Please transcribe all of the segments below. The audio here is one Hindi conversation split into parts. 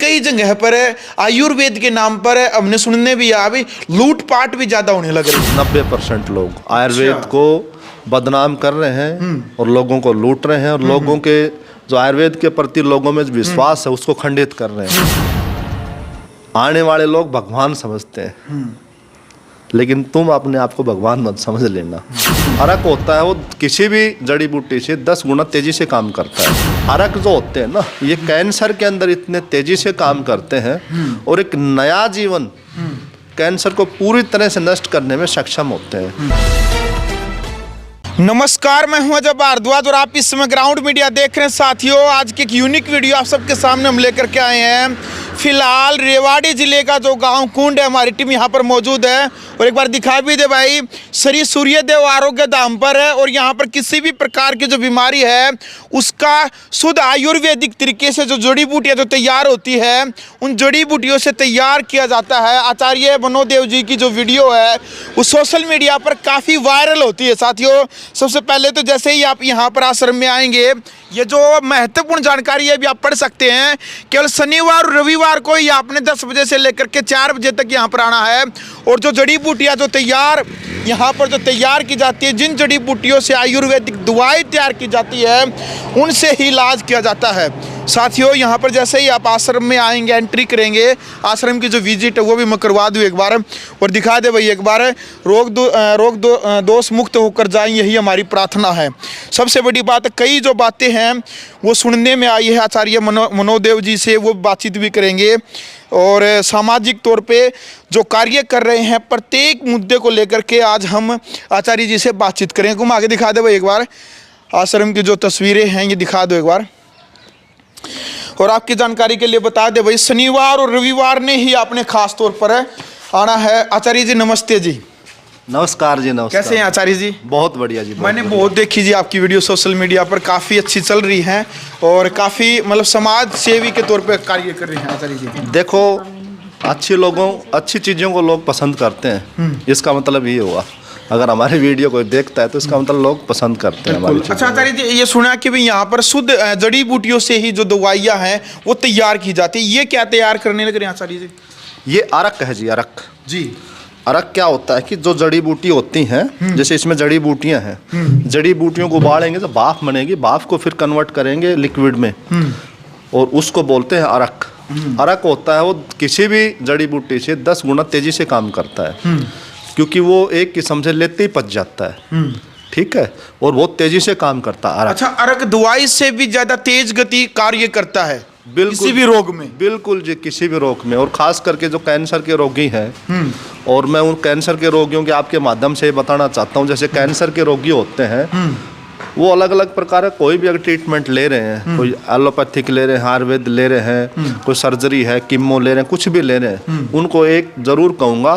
कई जगह पर आयुर्वेद के नाम पर हमने सुनने भी आ भी लूटपाट भी ज्यादा होने लग रही है। 90% लोग आयुर्वेद को बदनाम कर रहे हैं और लोगों को लूट रहे हैं और लोगों के जो आयुर्वेद के प्रति लोगों में विश्वास है उसको खंडित कर रहे हैं। आने वाले लोग भगवान समझते हैं, लेकिन तुम अपने आप को भगवान मत समझ लेना। अरक होता है वो किसी भी जड़ी बूटी से 10 गुना तेजी से काम करता है। अरक जो होते हैं ना, ये कैंसर के अंदर इतने तेजी से काम करते हैं और एक नया जीवन कैंसर को पूरी तरह से नष्ट करने में सक्षम होते हैं। नमस्कार, मैं हूं अजय भारद्वाज और आप इस समय ग्राउंड मीडिया देख रहे हैं। साथियों, आज की एक यूनिक वीडियो आप सबके सामने हम लेकर के आए हैं। फिलहाल रेवाड़ी जिले का जो गांव कुंड है, हमारी टीम यहां पर मौजूद है और एक बार दिखा भी दे भाई, श्री सूर्यदेव आरोग्य धाम पर है और यहां पर किसी भी प्रकार की जो बीमारी है उसका शुद्ध आयुर्वेदिक तरीके से जो जड़ी बूटियां जो तैयार होती है उन जड़ी बूटियों से तैयार किया जाता है। आचार्य मनोदेव जी की जो वीडियो है वो सोशल मीडिया पर काफ़ी वायरल होती है। साथियों, सबसे पहले तो जैसे ही आप यहाँ पर आश्रम में आएंगे, ये जो महत्वपूर्ण जानकारी है भी आप पढ़ सकते हैं। केवल शनिवार और रविवार को ही आपने 10 बजे से लेकर के 4 बजे तक यहाँ पर आना है और जो जड़ी बूटियाँ जो तैयार यहाँ पर जो तैयार की जाती है, जिन जड़ी बूटियों से आयुर्वेदिक दवाई तैयार की जाती है उनसे ही इलाज किया जाता है। साथियों, यहाँ पर जैसे ही आप आश्रम में आएंगे, एंट्री करेंगे, आश्रम की जो विजिट है वो भी मैं करवा दूँ एक बार और दिखा दे भाई एक बार। दोष मुक्त होकर जाएं, यही हमारी प्रार्थना है। सबसे बड़ी बात, कई जो बातें हैं वो सुनने में आई है आचार्य मनोदेव जी से, वो बातचीत भी करेंगे और सामाजिक तौर पे जो कार्य कर रहे हैं प्रत्येक मुद्दे को लेकर के आज हम आचार्य जी से बातचीत करेंगे। तुम आगे दिखा दे भाई एक बार, आश्रम की जो तस्वीरें हैं ये दिखा दो एक बार। और आपकी जानकारी के लिए बता दे भाई, शनिवार और रविवार ने ही आपने खास तौर पर आना है। आचार्य जी नमस्ते जी। नमस्कार जी। नमस्कार। कैसे हैं आचार्य जी? बहुत बढ़िया जी। मैंने बहुत देखी जी आपकी वीडियो सोशल मीडिया पर, काफ़ी अच्छी चल रही हैं और काफ़ी मतलब समाज सेवी के तौर पे कार्य कर रही हैं आचार्य जी। देखो, अच्छी चीज़ों को लोग पसंद करते हैं, इसका मतलब ये हुआ अगर हमारी वीडियो कोई देखता है तो इसका मतलब लोग पसंद करते हैं हमारी। अच्छा आचार्य जी, ये सुना कि भाई यहाँ पर शुद्ध जड़ी बूटियों से ही जो दवाइयाँ हैं वो तैयार की जाती है, ये क्या तैयार करने लग रहे हैं आचार्य जी? ये अरक है जी। अरक जी, अरक क्या होता है कि जो जड़ी बूटी होती हैं, जैसे इसमें जड़ी बूटियां हैं, जड़ी बूटियों को उबालेंगे तो भाप बनेगी, भाप को फिर कन्वर्ट करेंगे लिक्विड में और उसको बोलते हैं अरक। अरक होता है वो किसी भी जड़ी बूटी से 10 गुना तेजी से काम करता है, क्योंकि वो एक किस्म से लेते ही पच जाता है। ठीक है, और बहुत तेजी से काम करता है अरक। अच्छा, अरक दवाई से भी ज्यादा तेज गति कार्य करता है बिल्कुल, किसी भी रोग में? बिल्कुल जी, किसी भी रोग में, और खास करके जो कैंसर के रोगी हैं, और मैं उन कैंसर के रोगियों के आपके माध्यम से बताना चाहता हूँ, जैसे कैंसर के रोगी होते हैं वो अलग अलग प्रकार का कोई भी अगर ट्रीटमेंट ले रहे हैं, कोई एलोपैथिक ले रहे हैं, आयुर्वेद ले रहे हैं, कोई सर्जरी है, कीमो ले रहे हैं, कुछ भी ले रहे हैं, उनको एक जरूर कहूँगा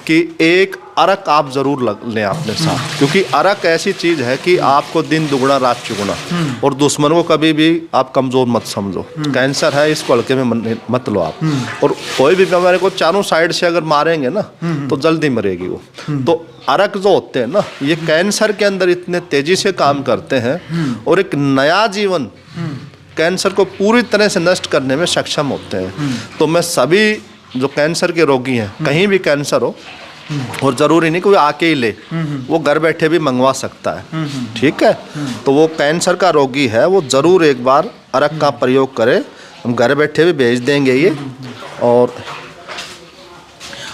कि एक अरक आप जरूर लें अपने साथ, क्योंकि अरक ऐसी चीज़ है कि आपको दिन दुगुना रात चुगुना, और दुश्मन को कभी भी आप कमज़ोर मत समझो। कैंसर है, इसको हल्के में मत लो आप। और कोई भी बीमारी को चारों साइड से अगर मारेंगे ना तो जल्दी मरेगी वो। तो अरक जो होते हैं ना, ये कैंसर के अंदर इतने तेजी से काम करते हैं और एक नया जीवन कैंसर को पूरी तरह से नष्ट करने में सक्षम होते हैं। तो मैं सभी जो कैंसर के रोगी हैं, कहीं भी कैंसर हो, और ज़रूरी नहीं कि वो आके ही ले, वो घर बैठे भी मंगवा सकता है। ठीक है, तो वो कैंसर का रोगी है वो ज़रूर एक बार अरक का प्रयोग करे, हम घर बैठे भी भेज देंगे ये। और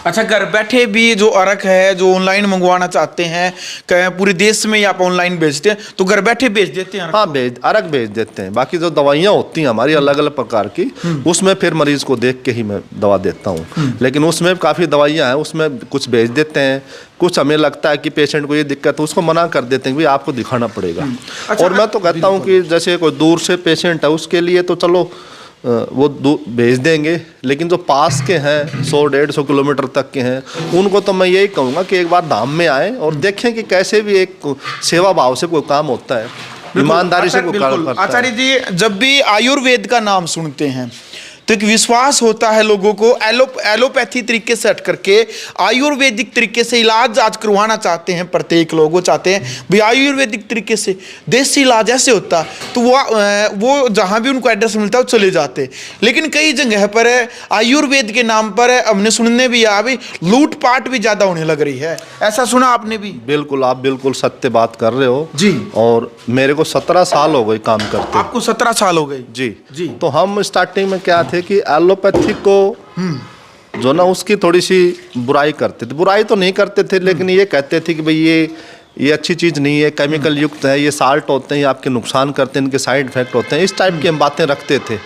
अच्छा, घर बैठे भी जो अरक है जो ऑनलाइन मंगवाना चाहते हैं, पूरे देश में ही आप ऑनलाइन भेजते हैं तो घर बैठे भेज देते हैं? हाँ, अरक भेज देते हैं। बाकी जो दवाइयाँ होती हैं हमारी अलग अलग प्रकार की, उसमें फिर मरीज को देख के ही मैं दवा देता हूँ, लेकिन उसमें काफ़ी दवाइयाँ हैं, उसमें कुछ भेज देते हैं, कुछ हमें लगता है कि पेशेंट को ये दिक्कत है उसको मना कर देते हैं कि आपको दिखाना पड़ेगा। अच्छा, और मैं तो कहता हूँ कि जैसे कोई दूर से पेशेंट है उसके लिए तो चलो वो भेज देंगे, लेकिन जो पास के हैं 100-150 किलोमीटर तक के हैं उनको तो मैं यही कहूँगा कि एक बार धाम में आए और देखें कि कैसे भी एक सेवा भाव से कोई काम होता है, ईमानदारी से कोई काम करता है। आचार्य जी, जब भी आयुर्वेद का नाम सुनते हैं तो एक विश्वास होता है लोगों को एलोपैथी तरीके से हट करके आयुर्वेदिक तरीके से इलाज आज करवाना चाहते हैं। प्रत्येक लोग वो चाहते हैं भाई आयुर्वेदिक तरीके से देसी इलाज ऐसे होता, तो वो जहाँ भी उनको एड्रेस मिलता है वो चले जाते। लेकिन कई जगह पर आयुर्वेद के नाम पर हमने सुनने भी आया भाई लूटपाट भी ज़्यादा होने लग रही है, ऐसा सुना आपने भी? बिल्कुल, आप बिल्कुल सत्य बात कर रहे हो जी। और मेरे को 17 साल हो गए काम करते। आपको 17 साल हो गए? जी जी। तो हम स्टार्टिंग में क्या थे कि एलोपैथी को जो ना उसकी थोड़ी सी बुराई करते थे। बुराई तो नहीं करते थे, लेकिन ये कहते थे कि भाई ये अच्छी चीज़ नहीं है, केमिकल युक्त है, ये साल्ट होते हैं, ये आपके नुकसान करते हैं, इनके साइड इफेक्ट होते हैं, इस टाइप की हम बातें रखते थे।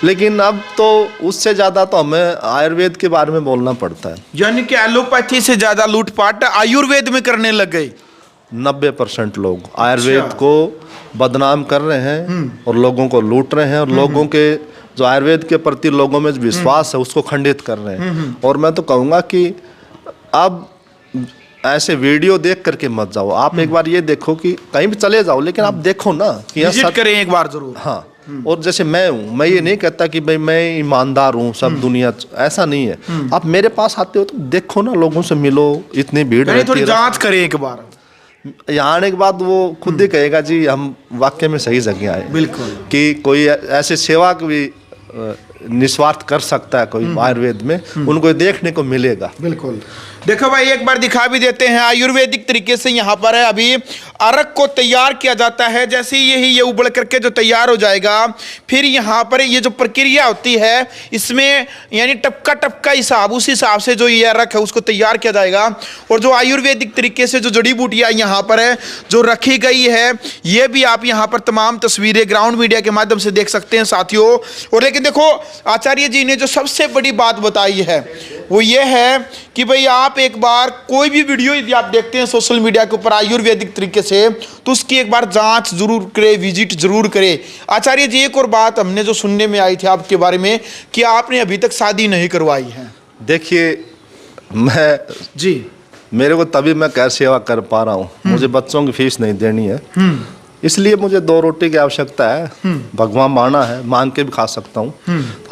लेकिन अब तो उससे ज़्यादा तो हमें आयुर्वेद के बारे में बोलना पड़ता है। यानी कि एलोपैथी से ज़्यादा लूटपाट आयुर्वेद में करने लग गए। 90% लोग आयुर्वेद को बदनाम कर रहे हैं और लोगों को लूट रहे हैं, और लोगों के जो आयुर्वेद के प्रति लोगों में विश्वास है उसको खंडित कर रहे हैं। और मैं तो कहूँगा कि अब ऐसे वीडियो देख करके मत जाओ। आप एक बार ये देखो कि कहीं भी चले जाओ, लेकिन आप देखो ना कि विजिट करें एक बार जरूर। हाँ। और जैसे मैं हूँ, मैं ये नहीं कहता कि भाई मैं ईमानदार हूँ, सब दुनिया ऐसा नहीं है। आप मेरे पास आते हो तो देखो ना, लोगों से मिलो, इतनी भीड़ रहती है, थोड़ी जांच करें एक बार। यहाँ आने के बाद वो खुद ही कहेगा जी हम वाकई में सही जगह आए। बिल्कुल। कि कोई ऐसे सेवा भी निस्वार्थ कर सकता है कोई आयुर्वेद में, उनको देखने को मिलेगा। बिल्कुल। देखो भाई एक बार दिखा भी देते हैं आयुर्वेदिक तरीके से। यहाँ पर है अभी अरक को तैयार किया जाता है। जैसे ही ये उबल करके जो तैयार हो जाएगा, फिर यहाँ पर ये जो प्रक्रिया होती है इसमें यानी टपका हिसाब, उस हिसाब से जो ये अरक है उसको तैयार किया जाएगा। और जो आयुर्वेदिक तरीके से जो जड़ी बूटियाँ यहाँ पर है जो रखी गई है, ये भी आप यहाँ पर तमाम तस्वीरें ग्राउंड मीडिया के माध्यम से देख सकते हैं साथियों। और लेकिन देखो आचार्य जी ने जो सबसे बड़ी बात बताई है वो ये है कि भाई आप एक बार कोई भी वीडियो यदि आप देखते हैं सोशल मीडिया के ऊपर आयुर्वेदिक तरीके से, तो उसकी एक बार जांच जरूर करें, विजिट जरूर करें। आचार्य जी एक और बात हमने जो सुनने में आई थी आपके बारे में कि आपने अभी तक शादी नहीं करवाई है। देखिए मैं जी, मेरे को तभी मैं कैसे सेवा कर पा रहा हूँ, मुझे बच्चों की फीस नहीं देनी है, इसलिए मुझे 2 रोटी की आवश्यकता है। भगवान माना है, मांग के भी खा सकता हूँ।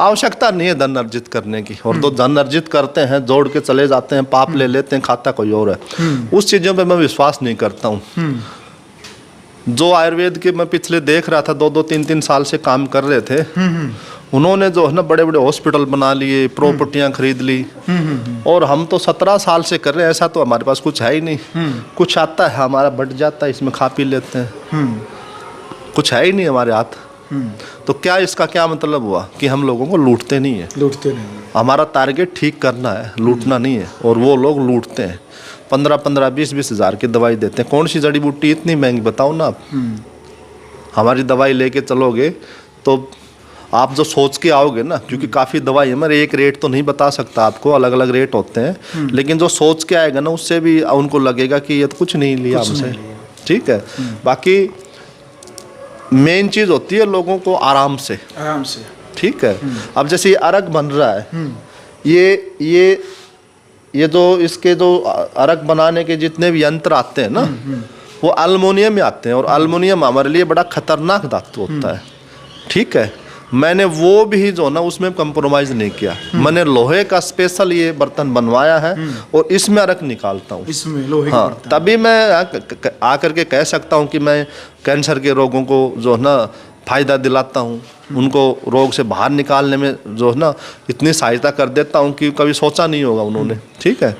आवश्यकता नहीं है धन अर्जित करने की। और तो धन अर्जित करते हैं, जोड़ के चले जाते हैं, पाप ले लेते हैं, खाता कोई और है। उस चीज़ों पे मैं विश्वास नहीं करता हूँ। जो आयुर्वेद के मैं पिछले देख रहा था, 2-2, 3-3 साल से काम कर रहे थे, उन्होंने जो है ना बड़े बड़े हॉस्पिटल बना लिए, प्रॉपर्टियां खरीद ली। और हम तो 17 साल से कर रहे हैं, ऐसा तो हमारे पास कुछ है ही नहीं। कुछ आता है हमारा बट जाता है, इसमें खा पी लेते हैं, कुछ है ही नहीं हमारे हाथ। तो क्या इसका क्या मतलब हुआ कि हम लोगों को लूटते नहीं है। लूटते नहीं, हमारा टारगेट ठीक करना है, लूटना नहीं है। और वो लोग लूटते हैं, 15-15, 20-20 हज़ार की दवाई देते हैं। कौन सी जड़ी बूटी इतनी महंगी बताओ ना आप। हमारी दवाई लेके चलोगे तो आप जो सोच के आओगे ना, क्योंकि काफ़ी दवाई है, मैं एक रेट तो नहीं बता सकता आपको, अलग अलग रेट होते हैं। लेकिन जो सोच के आएगा ना उससे भी उनको लगेगा कि ये तो कुछ नहीं लिया हमसे। ठीक है। बाकी मेन चीज़ होती है लोगों को आराम से। ठीक है। अब जैसे ये अरक बन रहा है, ये जो इसके जो अरक बनाने के जितने भी यंत्र आते हैं ना, वो अल्मोनियम में आते हैं। और अल्मोनियम हमारे लिए बड़ा खतरनाक धातु होता है। ठीक है। मैंने वो भी जो ना उसमें कंप्रोमाइज़ नहीं किया। मैंने लोहे का स्पेशल ये बर्तन बनवाया है और इसमें अरक निकालता हूँ, इसमें लोहे का बर्तन। तभी मैं आकर के कह सकता हूँ कि मैं कैंसर के रोगों को जो है ना फ़ायदा दिलाता हूँ, उनको रोग से बाहर निकालने में जो है ना इतनी सहायता कर देता हूँ कि कभी सोचा नहीं होगा उन्होंने। ठीक है।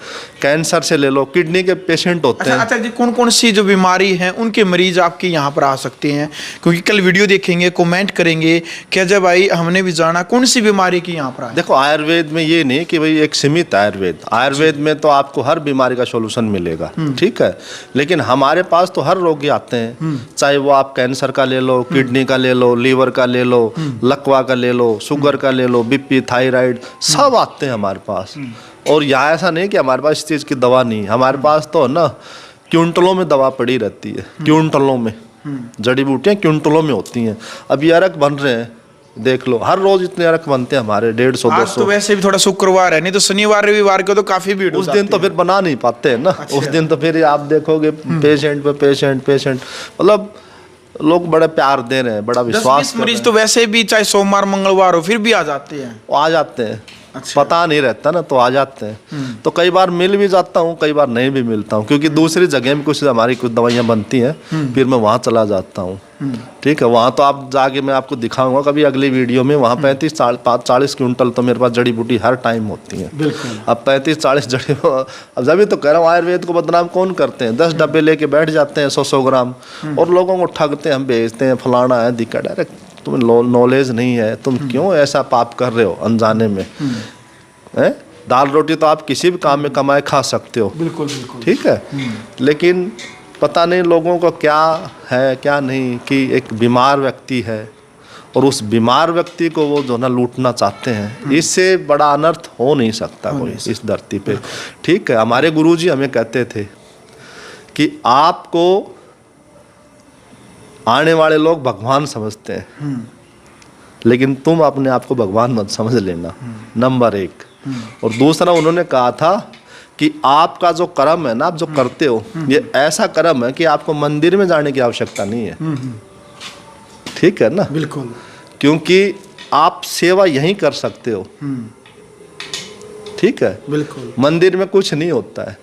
कैंसर से ले लो, किडनी के पेशेंट होते हैं। अच्छा जी, कौन कौन सी जो बीमारी है उनके मरीज आपके यहाँ पर आ सकते हैं? क्योंकि कल वीडियो देखेंगे, कमेंट करेंगे कि अजय भाई हमने भी जाना, कौन सी बीमारी की यहाँ पर आए? देखो आयुर्वेद में ये नहीं कि भाई एक सीमित आयुर्वेद में तो आपको हर बीमारी का सोल्यूशन मिलेगा। ठीक है। लेकिन हमारे पास तो हर रोगी आते हैं, चाहे वो आप कैंसर का ले लो, किडनी का ले लो, लीवर का ले लो, लकवा का ले लो, शुगर का ले लो, बीपी, थायराइड, सब आते हैं हमारे पास। और यहाँ ऐसा नहीं कि हमारे पास इस चीज़ की दवा नहीं है। हमारे पास तो ना क्विंटलों में दवा पड़ी रहती है, क्विंटलों में जड़ी बूटियाँ क्विंटलों में होती हैं। अब ये अरक बन रहे हैं, देख लो, हर रोज इतने अरक बनते हैं हमारे, 150-200। तो वैसे भी थोड़ा शुक्रवार है, नहीं तो शनिवार रविवार को तो काफी भीड़ उस दिन तो फिर बना नहीं पाते हैं ना। उस दिन तो फिर आप देखोगे पेशेंट पे पेशेंट, मतलब लोग बड़े प्यार दे रहे हैं, बड़ा विश्वास 10-20 मरीज तो वैसे भी चाहे सोमवार मंगलवार हो फिर भी आ जाते हैं। वो आ जाते हैं। अच्छा। पता नहीं रहता ना तो आ जाते हैं। तो कई बार मिल भी जाता हूँ, कई बार नहीं भी मिलता हूँ, क्योंकि दूसरी जगह में कुछ हमारी कुछ दवाइयाँ बनती हैं, फिर मैं वहाँ चला जाता हूँ। ठीक है, वहाँ तो आप जाके मैं आपको दिखाऊंगा कभी अगली वीडियो में। वहाँ 35-40 क्विंटल तो मेरे पास जड़ी बूटी हर टाइम होती है। अब 35-40 जड़ी, अब जब तो कह रहा हूँ आयुर्वेद को बदनाम कौन करते हैं। 10 डब्बे लेके बैठ जाते हैं 100-100 ग्राम, और लोगों को ठगते हैं, हम बेचते हैं, फलाना है दिक्कत। अरे तुम्हें नॉलेज नहीं है, तुम क्यों ऐसा पाप कर रहे हो अनजाने में। दाल रोटी तो आप किसी भी काम में कमाए खा सकते हो, बिल्कुल बिल्कुल, ठीक है। लेकिन पता नहीं लोगों को क्या है क्या नहीं, कि एक बीमार व्यक्ति है और उस बीमार व्यक्ति को वो जो ना लूटना चाहते हैं। इससे बड़ा अनर्थ हो नहीं सकता कोई इस धरती पे, ठीक है। हमारे गुरुजी हमें कहते थे कि आपको आने वाले लोग भगवान समझते हैं, लेकिन तुम अपने आप को भगवान मत समझ लेना, नंबर 1। और दूसरा उन्होंने कहा था कि आपका जो कर्म है ना, आप जो करते हो, ये ऐसा कर्म है कि आपको मंदिर में जाने की आवश्यकता नहीं है, ठीक है ना। बिल्कुल, क्योंकि आप सेवा यहीं कर सकते हो, ठीक है। बिल्कुल, मंदिर में कुछ नहीं होता है।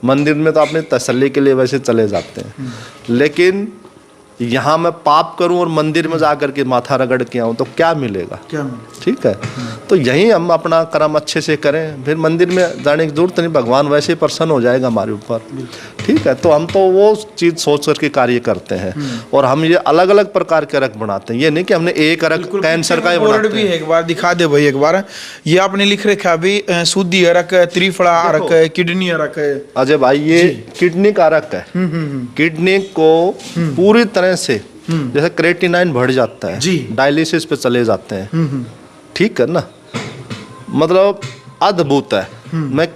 मंदिर में तो अपने तसल्ली के लिए वैसे चले जाते हैं, लेकिन यहाँ मैं पाप करूं और मंदिर में जा करके माथा रगड़ के आऊं तो क्या मिलेगा, क्या मिलेगा, ठीक है। तो यहीं हम अपना कर्म अच्छे से करें, फिर मंदिर में जाने की जरूरत नहीं, भगवान वैसे ही प्रसन्न हो जाएगा हमारे ऊपर, ठीक है। तो हम तो वो चीज़ सोच करके कार्य करते हैं, और हम ये अलग अलग प्रकार के अर्क बनाते हैं। ये नहीं कि हमने एक अर्क कैंसर का ही बनाते हैं। भी एक बार दिखा दे भाई, एक बार ये आपने लिख रखा अभी, शुद्धि अर्क, त्रिफला अर्क, किडनी अर्क है। अजय भाई ये किडनी का अर्क है। किडनी को पूरी तरह से, जैसे क्रेटिनाइन बढ़ जाता है, डायलिसिस पे चले जाते हैं, ठीक है ना। मतलब अद्भुत है। मैं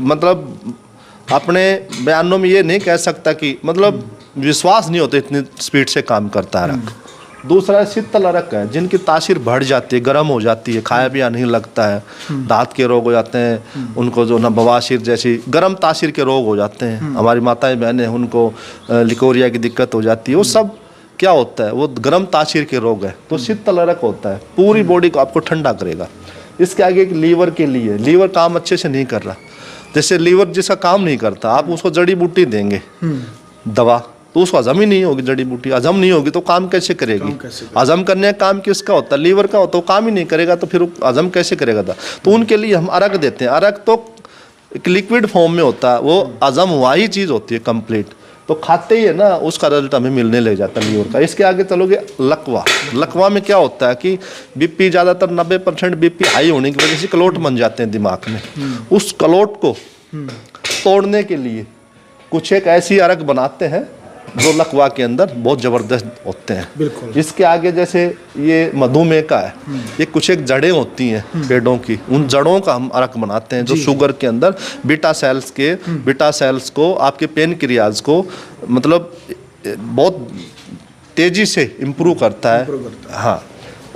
मतलब अपने बयानों में ये नहीं कह सकता कि मतलब विश्वास नहीं होता इतनी स्पीड से काम करता है अर्क। दूसरा शीतल अर्क है, जिनकी तासीर बढ़ जाती है, गर्म हो जाती है, खाया पिया नहीं लगता है, दांत के रोग हो जाते हैं, उनको जो ना बवासीर जैसी गर्म तासीर के रोग हो जाते हैं। हमारी माताएं बहनें, उनको लिकोरिया की दिक्कत हो जाती है। वो सब क्या होता है, वो गर्म तासीर के रोग है। तो शीतल अर्क होता है, पूरी बॉडी को आपको ठंडा करेगा। इसके आगे एक लीवर के लिए, लीवर काम अच्छे से नहीं कर रहा, जैसे लीवर जिसका काम नहीं करता, आप उसको जड़ी बूटी देंगे दवा, तो उसको हजम ही नहीं होगी। जड़ी बूटी हजम नहीं होगी तो काम कैसे करेगी? हजम करने का काम किसका होता है? लीवर का होता है। वो काम ही नहीं करेगा तो फिर हजम कैसे करेगा? तो उनके लिए हम अर्क देते हैं। अर्क तो एक लिक्विड फॉर्म में होता है, वो हजम हुआ ही चीज़ होती है कंप्लीट, तो खाते ही है ना उसका रिजल्ट हमें मिलने लग जाता है लीवर का। इसके आगे चलोगे लकवा। लकवा में क्या होता है कि बीपी, ज़्यादातर 90% बीपी हाई होने की वजह से क्लोट बन जाते हैं दिमाग में। उस क्लोट को तोड़ने के लिए कुछ एक ऐसी अर्क बनाते हैं जो लकवा के अंदर बहुत ज़बरदस्त होते हैं। बिल्कुल। इसके आगे जैसे ये मधुमेह का है, ये कुछ एक जड़ें होती हैं पेड़ों की, उन जड़ों का हम अर्क बनाते हैं जो शुगर के अंदर बीटा सेल्स को आपके पेनक्रियाज को मतलब बहुत तेज़ी से इम्प्रूव करता है। हाँ,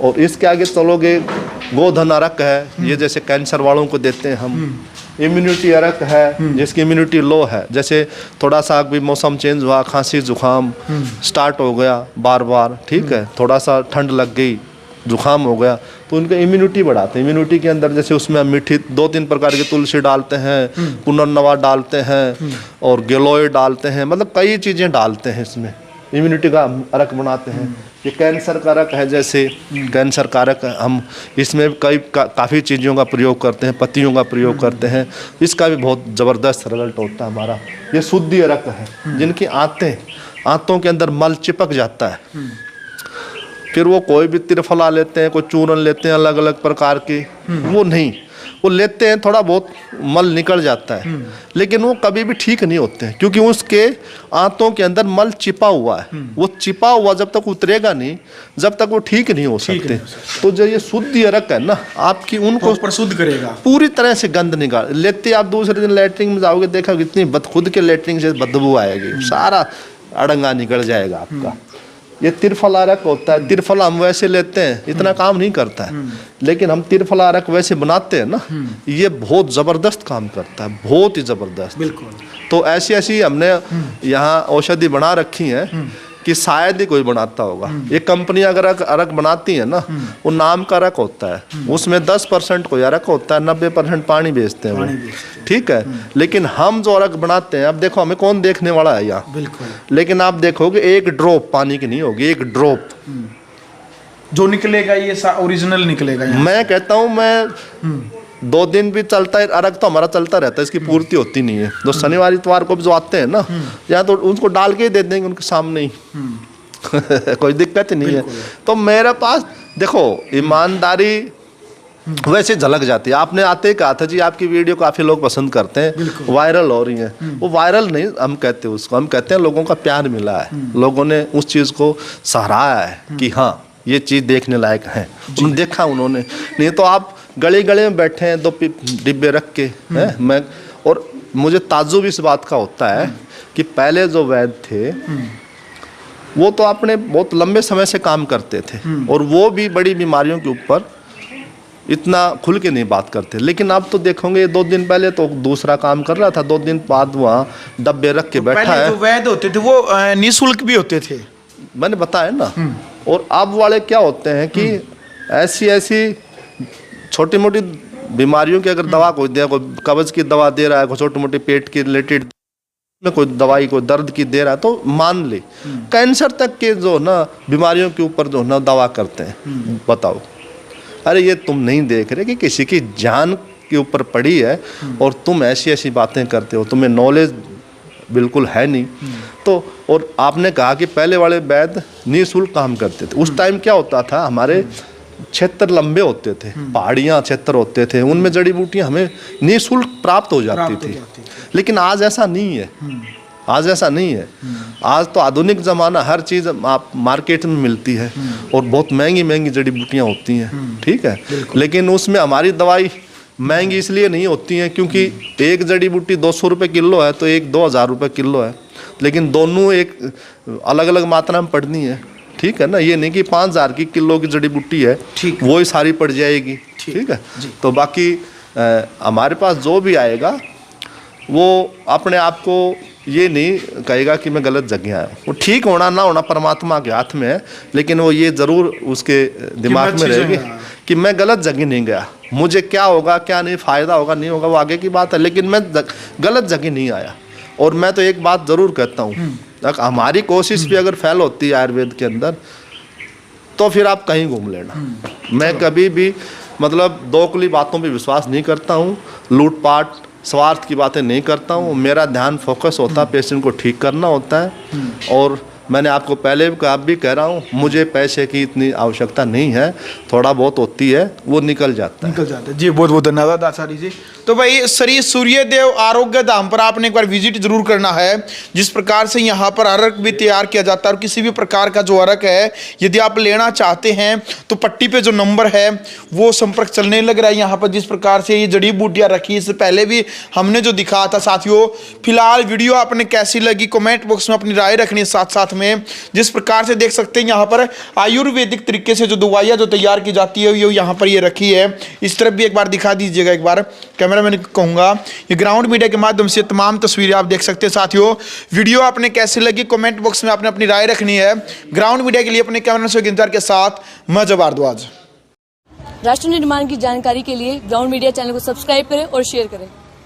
और इसके आगे चलोगे गोधन अर्क है, ये जैसे कैंसर वालों को देते हैं हम। इम्यूनिटी अर्क है, जिसकी इम्यूनिटी लो है, जैसे थोड़ा सा भी मौसम चेंज हुआ, खांसी जुकाम स्टार्ट हो गया बार बार, ठीक है, थोड़ा सा ठंड लग गई, जुकाम हो गया, तो उनका इम्यूनिटी बढ़ाते हैं। इम्यूनिटी के अंदर जैसे उसमें हम मीठी 2-3 प्रकार की तुलसी डालते हैं, पुनर्नवा डालते हैं, और गिलोय डालते हैं, मतलब कई चीज़ें डालते हैं इसमें, इम्यूनिटी का अर्क बनाते हैं। ये कैंसर का अर्क है, जैसे कैंसर का अर्क हम इसमें काफ़ी चीज़ों का प्रयोग करते हैं, पत्तियों का प्रयोग करते हैं, इसका भी बहुत ज़बरदस्त रिजल्ट होता है हमारा। ये शुद्धि अर्क है, जिनकी आंतों के अंदर मल चिपक जाता है, फिर वो कोई भी त्रिफला लेते हैं, कोई चूरन लेते हैं अलग अलग प्रकार की, वो नहीं, वो लेते हैं थोड़ा बहुत मल निकल जाता है, लेकिन वो कभी भी ठीक नहीं होते हैं, क्योंकि उसके आंतों के अंदर मल चिपा हुआ है। वो चिपा हुआ जब तक उतरेगा नहीं, जब तक वो ठीक नहीं हो सकते। तो जो ये शुद्धि अर्क है ना, आपकी उनको शुद्ध करेगा, पूरी तरह से गंध निकाल लेते। आप दूसरे दिन लैट्रिन में जाओगे, देखा कितनी खुद के लैट्रिन से बदबू आएगी, सारा अड़ंगा निकल जाएगा आपका। ये त्रिफला अर्क होता है। त्रिफला हम वैसे लेते हैं, इतना काम नहीं करता है, लेकिन हम त्रिफला अर्क वैसे बनाते हैं ना, ये बहुत ज़बरदस्त काम करता है, बहुत ही ज़बरदस्त। बिल्कुल। तो ऐसी हमने यहाँ औषधि बना रखी है कि शायद ही कोई बनाता होगा। ये कंपनी अगर अरक बनाती है ना, वो नाम का अरक होता है, उसमें 10% कोई अरक होता है, 90% पानी बेचते हैं वो, ठीक है। लेकिन हम जो अरक बनाते हैं, अब देखो हमें कौन देखने वाला है यहाँ, बिल्कुल, लेकिन आप देखोगे एक ड्रॉप पानी की नहीं होगी, एक ड्रॉप जो निकलेगा ये ओरिजिनल निकलेगा। मैं कहता हूँ, मैं 2 दिन भी चलता है अरग तो हमारा चलता रहता है, इसकी पूर्ति होती नहीं है। जो शनिवार इतवार को भी जो आते हैं ना, या तो उनको डाल के ही दे देंगे उनके सामने ही कोई दिक्कत ही नहीं है। तो मेरे पास देखो ईमानदारी वैसे झलक जाती है। आपने आते ही कहा था जी आपकी वीडियो काफ़ी लोग पसंद करते हैं, वायरल हो रही हैं। वो वायरल नहीं हम कहते उसको, हम कहते हैं लोगों का प्यार मिला है, लोगों ने उस चीज़ को सराहा है कि हाँ ये चीज़ देखने लायक है, उन्होंने देखा उन्होंने। नहीं तो आप गले गले में बैठे हैं 2 डिब्बे रख के हैं। मैं और मुझे ताज्जुब इस बात का होता है कि पहले जो वैद्य थे वो तो अपने बहुत लंबे समय से काम करते थे, और वो भी बड़ी बीमारियों के ऊपर इतना खुल के नहीं बात करते। लेकिन अब तो देखोगे 2 दिन पहले तो दूसरा काम कर रहा था, 2 दिन बाद वहाँ डब्बे रख के बैठा है। जो वैद्य होते थे वो निःशुल्क भी होते थे, मैंने बताया ना। और अब वाले क्या होते हैं कि ऐसी छोटी मोटी बीमारियों की अगर दवा कोई दे, कोई कब्ज की दवा दे रहा है, कोई छोटी मोटी पेट की रिलेटेड में कोई दवाई कोई दर्द की दे रहा है, तो मान ले। कैंसर तक के जो ना बीमारियों के ऊपर जो ना दवा करते हैं, बताओ। अरे ये तुम नहीं देख रहे कि किसी की जान के ऊपर पड़ी है और तुम ऐसी बातें करते हो, तुम्हें नॉलेज बिल्कुल है नहीं। तो और आपने कहा कि पहले वाले वैद्य निःशुल्क काम करते थे। उस टाइम क्या होता था, हमारे क्षेत्र लंबे होते थे, पहाड़ियाँ क्षेत्र होते थे, उनमें जड़ी बूटियाँ हमें निःशुल्क प्राप्त हो जाती थी। लेकिन आज ऐसा नहीं है, आज ऐसा नहीं है। आज तो आधुनिक ज़माना, हर चीज़ आप मार्केट में मिलती है और बहुत महंगी महंगी जड़ी बूटियाँ होती हैं, ठीक है। लेकिन उसमें हमारी दवाई महंगी इसलिए नहीं होती हैं क्योंकि एक जड़ी बूटी 200 रुपये किलो है तो एक 2000 रुपये किलो है, लेकिन दोनों एक अलग अलग मात्रा में पड़नी है, ठीक है ना। ये नहीं कि 5000 की किलो की जड़ी बूटी है वो ही सारी पड़ जाएगी, ठीक है। तो बाकी हमारे पास जो भी आएगा वो अपने आप को ये नहीं कहेगा कि मैं गलत जगह आया। वो ठीक होना ना होना परमात्मा के हाथ में है, लेकिन वो ये ज़रूर उसके दिमाग में रहेगी कि मैं गलत जगह नहीं गया, मुझे क्या होगा क्या नहीं, फ़ायदा होगा नहीं होगा वो आगे की बात है, लेकिन मैं गलत जगह नहीं आया। और मैं तो एक बात ज़रूर कहता हूँ, हमारी कोशिश भी अगर फेल होती है आयुर्वेद के अंदर तो फिर आप कहीं घूम लेना। मैं कभी भी मतलब दोगली बातों पे विश्वास नहीं करता हूँ, लूटपाट स्वार्थ की बातें नहीं करता हूँ। मेरा ध्यान फोकस होता है, पेशेंट को ठीक करना होता है। और मैंने आपको पहले भी कहा, भी कह रहा हूँ, मुझे पैसे की इतनी आवश्यकता नहीं है, थोड़ा बहुत होती है वो निकल जाता है। जी बहुत बहुत धन्यवाद आचार्य जी। तो भाई श्री सूर्यदेव आरोग्य धाम पर आपने एक बार विजिट जरूर करना है। जिस प्रकार से यहाँ पर अर्क भी तैयार किया जाता है और किसी भी प्रकार का जो अर्क है यदि आप लेना चाहते हैं तो पट्टी पे जो नंबर है वो संपर्क चलने लग रहा है। यहाँ पर जिस प्रकार से ये जड़ी बूटियाँ रखी, इससे पहले भी हमने जो दिखाया था साथियों। फिलहाल वीडियो आपने कैसी लगी कमेंट बॉक्स में अपनी राय रखनी है। साथ साथ में जिस प्रकार से देख सकते हैं यहाँ पर आयुर्वेदिक तरीके से जो दवाइयाँ जो तैयार की जाती है ये यहाँ पर ये रखी है। इस तरफ भी एक बार दिखा दीजिएगा, एक बार कैमरा मैंने कहूँगा। ये ग्राउंड मीडिया के माध्यम से तमाम तस्वीरें आप देख सकते हैं। साथियों वीडियो आपने कैसी लगी कमेंट बॉक्स में आपने अपनी राय रखनी है। ग्राउंड मीडिया के लिए अपने कैमरा से गिरदार के साथ मैं जब भारद्वाज। राष्ट्र निर्माण की जानकारी के लिए ग्राउंड मीडिया चैनल को सब्सक्राइब करें और शेयर करें।